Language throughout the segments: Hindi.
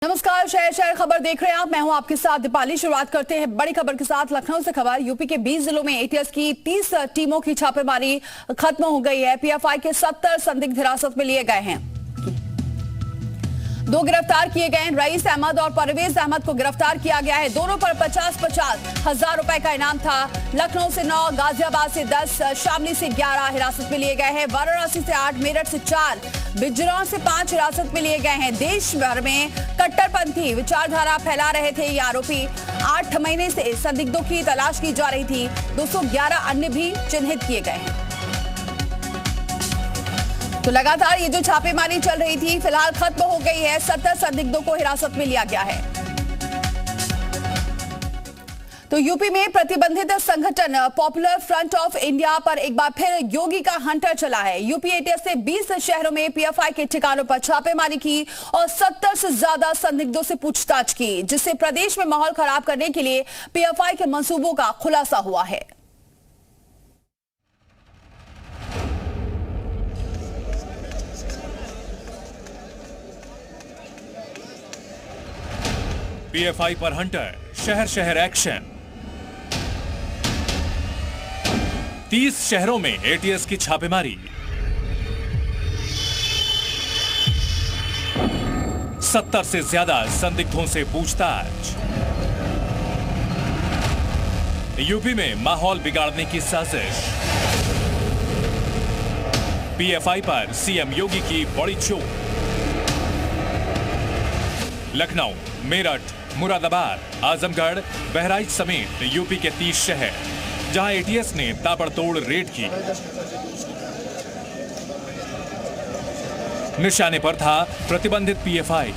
नमस्कार, शहर शहर खबर देख रहे हैं आप। मैं हूं आपके साथ दीपाली। शुरुआत करते हैं बड़ी खबर के साथ। लखनऊ से खबर। यूपी के 20 जिलों में एटीएस की 30 टीमों की छापेमारी खत्म हो गई है। पीएफआई के 70 संदिग्ध हिरासत में लिए गए हैं। 2 गिरफ्तार किए गए हैं। रईस अहमद और परवेज अहमद को गिरफ्तार किया गया है। दोनों पर 50-50 हजार रुपए का इनाम था। लखनऊ से 9, गाजियाबाद से 10, शामली से 11 हिरासत में लिए गए हैं। वाराणसी से 8, मेरठ से 4, बिजनौर से 5 हिरासत में लिए गए हैं। देश भर में कट्टरपंथी विचारधारा फैला रहे थे ये आरोपी। 8 महीने से संदिग्धों की तलाश की जा रही थी। 211 अन्य भी चिन्हित किए गए हैं। तो लगातार ये जो छापेमारी चल रही थी फिलहाल खत्म हो गई है। 70 संदिग्धों को हिरासत में लिया गया है। तो यूपी में प्रतिबंधित संगठन पॉपुलर फ्रंट ऑफ इंडिया पर एक बार फिर योगी का हंटर चला है। यूपी एटीएस ने 20 शहरों में पीएफआई के ठिकानों पर छापेमारी की और 70 से ज्यादा संदिग्धों से पूछताछ की, जिससे प्रदेश में माहौल खराब करने के लिए पीएफआई के मंसूबों का खुलासा हुआ है। पीएफआई पर हंटर, शहर शहर एक्शन। 30 शहरों में एटीएस की छापेमारी। 70 से ज्यादा संदिग्धों से पूछताछ। यूपी में माहौल बिगाड़ने की साजिश। पीएफआई पर सीएम योगी की बड़ी चोट। लखनऊ, मेरठ, मुरादाबाद, आजमगढ़, बहराइच समेत यूपी के 30 शहर जहां एटीएस ने ताबड़तोड़ रेड की। निशाने पर था प्रतिबंधित पीएफआई,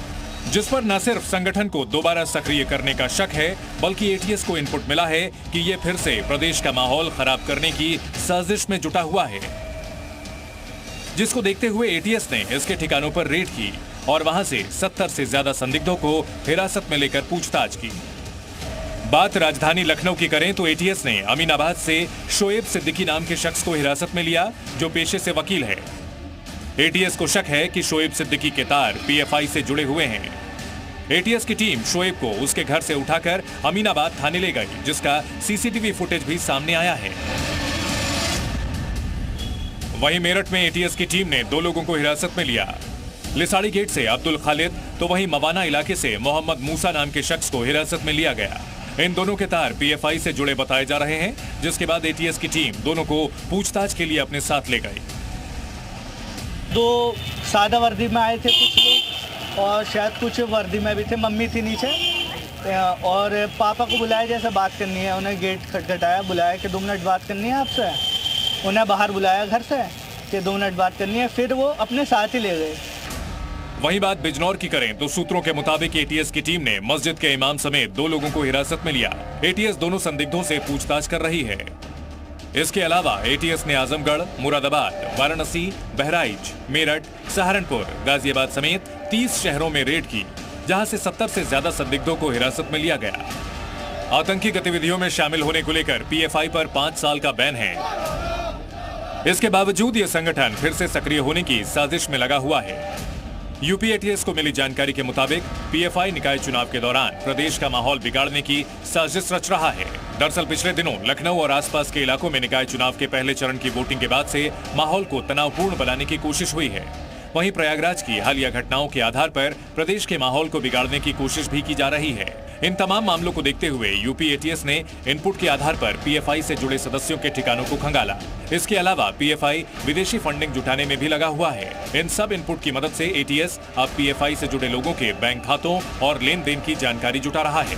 जिस पर न सिर्फ संगठन को दोबारा सक्रिय करने का शक है, बल्कि एटीएस को इनपुट मिला है कि ये फिर से प्रदेश का माहौल खराब करने की साजिश में जुटा हुआ है, जिसको देखते हुए एटीएस ने इसके ठिकानों पर रेड की और वहां से 70 से ज्यादा संदिग्धों को हिरासत में लेकर पूछताछ की। बात राजधानी लखनऊ की करें तो एटीएस ने अमीनाबाद से शोएब सिद्दीकी नाम के शख्स को हिरासत में लिया, जो पेशे से वकील है। एटीएस को शक है कि शोएब सिद्दीकी के तार पीएफआई से जुड़े हुए हैं। एटीएस की टीम शोएब को उसके घर से उठाकर अमीनाबाद थाने ले गई, जिसका सीसीटीवी फुटेज भी सामने आया है। वहीं मेरठ में एटीएस की टीम ने 2 लोगों को हिरासत में लिया। लिसाड़ी गेट से अब्दुल खालिद तो वहीं मवाना इलाके से मोहम्मद मूसा नाम के शख्स को हिरासत में लिया गया। इन दोनों के तार पीएफआई से जुड़े बताए जा रहे हैं, जिसके बाद एटीएस की टीम दोनों को पूछताछ के लिए अपने साथ ले गई। 2 सादा वर्दी में आए थे कुछ लोग और शायद कुछ वर्दी में भी थे। मम्मी थी नीचे और पापा को बुलाया जैसे बात करनी है। उन्हें गेट खटखटाया, बुलाया कि 2 मिनट बात करनी है आपसे। उन्हें बाहर बुलाया घर से कि 2 मिनट बात करनी है, फिर वो अपने साथ ही ले गए। वहीं बात बिजनौर की करें तो सूत्रों के मुताबिक एटीएस की टीम ने मस्जिद के इमाम समेत 2 लोगों को हिरासत में लिया। एटीएस दोनों संदिग्धों से पूछताछ कर रही है। इसके अलावा एटीएस ने आजमगढ़, मुरादाबाद, वाराणसी, बहराइच, मेरठ, सहारनपुर, गाजियाबाद समेत 30 शहरों में रेड की, जहां से 70 से ज्यादा संदिग्धों को हिरासत में लिया गया। आतंकी गतिविधियों में शामिल होने को लेकर पीएफआई पर 5 साल का बैन है। इसके बावजूद ये संगठन फिर से सक्रिय होने की साजिश में लगा हुआ है। यूपी एटीएस को मिली जानकारी के मुताबिक पीएफआई निकाय चुनाव के दौरान प्रदेश का माहौल बिगाड़ने की साजिश रच रहा है। दरअसल पिछले दिनों लखनऊ और आसपास के इलाकों में निकाय चुनाव के पहले चरण की वोटिंग के बाद से माहौल को तनावपूर्ण बनाने की कोशिश हुई है। वहीं प्रयागराज की हालिया घटनाओं के आधार पर प्रदेश के माहौल को बिगाड़ने की कोशिश भी की जा रही है। इन तमाम मामलों को देखते हुए यूपी एटीएस ने इनपुट के आधार पर पीएफआई से जुड़े सदस्यों के ठिकानों को खंगाला। इसके अलावा पीएफआई विदेशी फंडिंग जुटाने में भी लगा हुआ है। इन सब इनपुट की मदद से एटीएस अब पीएफआई से जुड़े लोगों के बैंक खातों और लेन देन की जानकारी जुटा रहा है।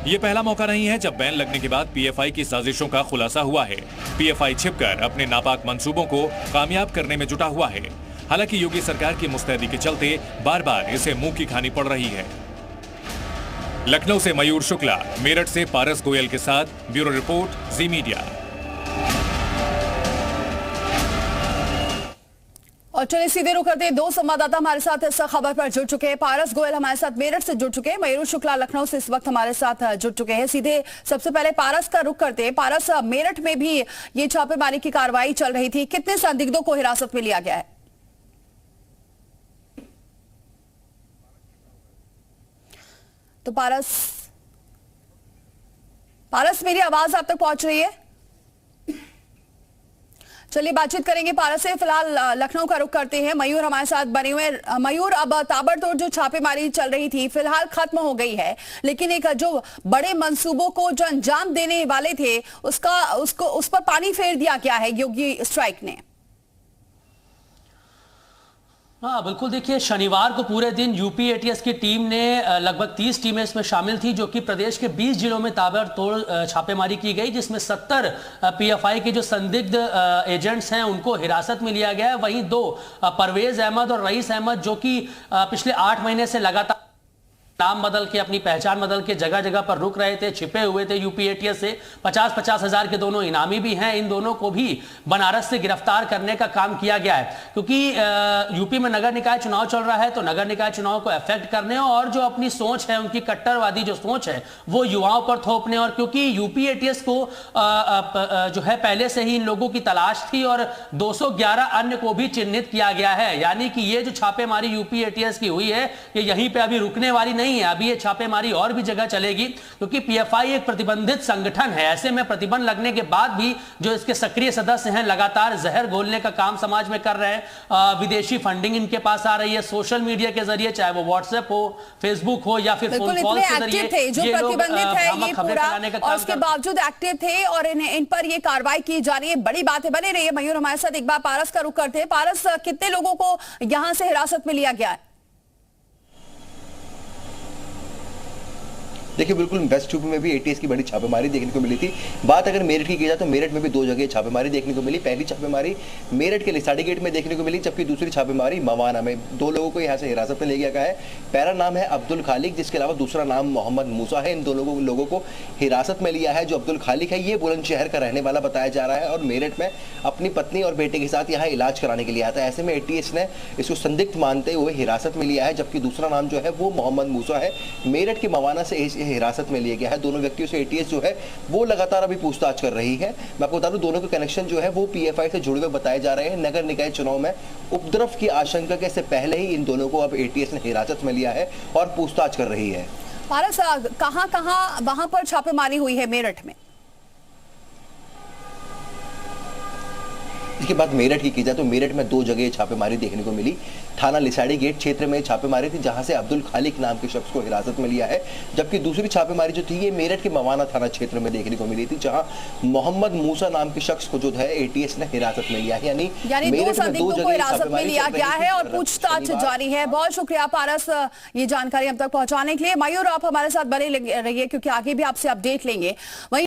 ये पहला मौका नहीं है जब बैन लगने के बाद पीएफआई की साजिशों का खुलासा हुआ है। पीएफआई छिपकर अपने नापाक मंसूबों को कामयाब करने में जुटा हुआ है। हालांकि योगी सरकार की मुस्तैदी के चलते बार बार इसे मुंह की खानी पड़ रही है। लखनऊ से मयूर शुक्ला, मेरठ से पारस गोयल के साथ ब्यूरो रिपोर्ट, जी मीडिया। और चलिए सीधे रुख करते हैं। 2 संवाददाता हमारे साथ इस खबर पर जुड़ चुके हैं। पारस गोयल हमारे साथ मेरठ से जुड़ चुके हैं, मयूर शुक्ला लखनऊ से इस वक्त हमारे साथ जुड़ चुके हैं। सीधे सबसे पहले पारस का रुख करते हैं। पारस, मेरठ में भी ये छापेमारी की कार्रवाई चल रही थी, कितने संदिग्धों को हिरासत में लिया गया है? तो पारस मेरी आवाज आप तक पहुंच रही है? चलिए बातचीत करेंगे पारस से। फिलहाल लखनऊ का रुख करते हैं। मयूर हमारे साथ बने हुए हैं। मयूर, अब ताबड़तोड़ जो छापेमारी चल रही थी फिलहाल खत्म हो गई है, लेकिन एक जो बड़े मंसूबों को जो अंजाम देने वाले थे उस पर पानी फेर दिया गया है योगी स्ट्राइक ने। हाँ बिल्कुल, देखिए शनिवार को पूरे दिन यूपी एटीएस की टीम ने लगभग 30 टीमें इसमें शामिल थी, जो कि प्रदेश के 20 जिलों में ताबड़तोड़ छापेमारी की गई, जिसमें 70 पीएफआई के जो संदिग्ध एजेंट्स हैं उनको हिरासत में लिया गया है। वहीं 2 परवेज अहमद और रईस अहमद, जो कि पिछले 8 महीने से लगातार नाम बदल के, अपनी पहचान बदल के जगह जगह पर रुक रहे थे, छिपे हुए थे यूपी एटीएस से। 50-50 हजार के दोनों इनामी भी हैं। इन दोनों को भी बनारस से गिरफ्तार करने का काम किया गया है, क्योंकि यूपी में नगर निकाय चुनाव चल रहा है, तो नगर निकाय चुनाव को अफेक्ट करने और जो अपनी सोच है, उनकी कट्टरवादी जो सोच है वो युवाओं पर थोपने, और क्योंकि यूपी एटीएस को जो है पहले से ही इन लोगों की तलाश थी और 211 अन्य को भी चिन्हित किया गया है। यानी कि ये जो छापेमारी यूपी एटीएस की हुई है ये यहीं पे अभी रुकने वाली नहीं है, अभी ये छापेमारी और भी जगह चलेगी, क्योंकि पीएफआई एक प्रतिबंधित संगठन है। ऐसे में प्रतिबंध लगने के बाद भी जो इसके सक्रिय सदस्य हैं लगातार जहर घोलने का काम समाज में कर रहे हैं। विदेशी फंडिंग इनके पास आ रही है सोशल मीडिया के जरिए, चाहे वो व्हाट्सएप हो, फेसबुक हो या फिर फोन कॉल के जरिए। जो प्रतिबंधित है ये पूरा, और उसके बावजूद एक्टिव थे और इन पर ये कार्रवाई की जा रही है। बड़ी बातें बनी रही है। मयूर हमारे साथ, एक बार पारस का रुख करते हैं। पारस, कितने लोगों को यहां से हिरासत में लिया गया है? देखिए बिल्कुल, वेस्ट यूपी में भी एटीएस की बड़ी छापेमारी देखने को मिली थी। बात अगर मेरठ की जाए तो मेरठ में भी 2 जगह छापेमारी देखने को मिली। पहली छापेमारी मेरठ के लिसाड़ी गेट में देखने को मिली, जबकि दूसरी छापेमारी मवाना में। 2 लोगों को यहाँ से हिरासत में लिया गया है। पहला नाम है अब्दुल खालिक, जिसके अलावा दूसरा नाम मोहम्मद मूसा है। इन 2 लोगों को हिरासत में लिया है। जो अब्दुल खालिक है ये बुलंदशहर का रहने वाला बताया जा रहा है और मेरठ में अपनी पत्नी और बेटे के साथ यहाँ इलाज कराने के लिए आता है। ऐसे में एटीएस ने इसको संदिग्ध मानते हुए हिरासत में लिया है, जबकि दूसरा नाम जो है वो मोहम्मद मूसा है। मेरठ के मवाना से हिरासत में लिया गया है। दोनों व्यक्तियों से एटीएस जो है वो लगातार अभी पूछताछ कर रही है। मैं आपको बता दूं, दोनों के कनेक्शन जो है वो पीएफआई से जुड़े हुए बताए जा रहे हैं। नगर निकाय चुनाव में उपद्रव की आशंका के से पहले ही इन दोनों को अब एटीएस ने हिरासत में लिया है और पूछताछ कर रही है। पारस, कहां वहां पर छापेमारी हुई है मेरठ में? इसके बाद मेरठ की जाए तो मेरठ में 2 जगह छापेमारी देखने को मिली। थाना लिसाड़ी गेट क्षेत्र में छापेमारी थी, जहां से अब्दुल खालिक नाम के शख्स को हिरासत में लिया है, जबकि दूसरी छापेमारी जो थी ये मेरठ के मवाना थाना क्षेत्र में देखने को मिली थी, जहां मोहम्मद मूसा नाम के शख्स को जो है एटीएस ने हिरासत में लिया है। यानी 2 संदिग्धों को हिरासत में लिया गया है और पूछताछ जारी है। बहुत शुक्रिया पारस ये जानकारी हम तक पहुंचाने के लिए। मयूर, आप हमारे साथ बने रहिए क्योंकि आगे भी आपसे अपडेट लेंगे। वहीं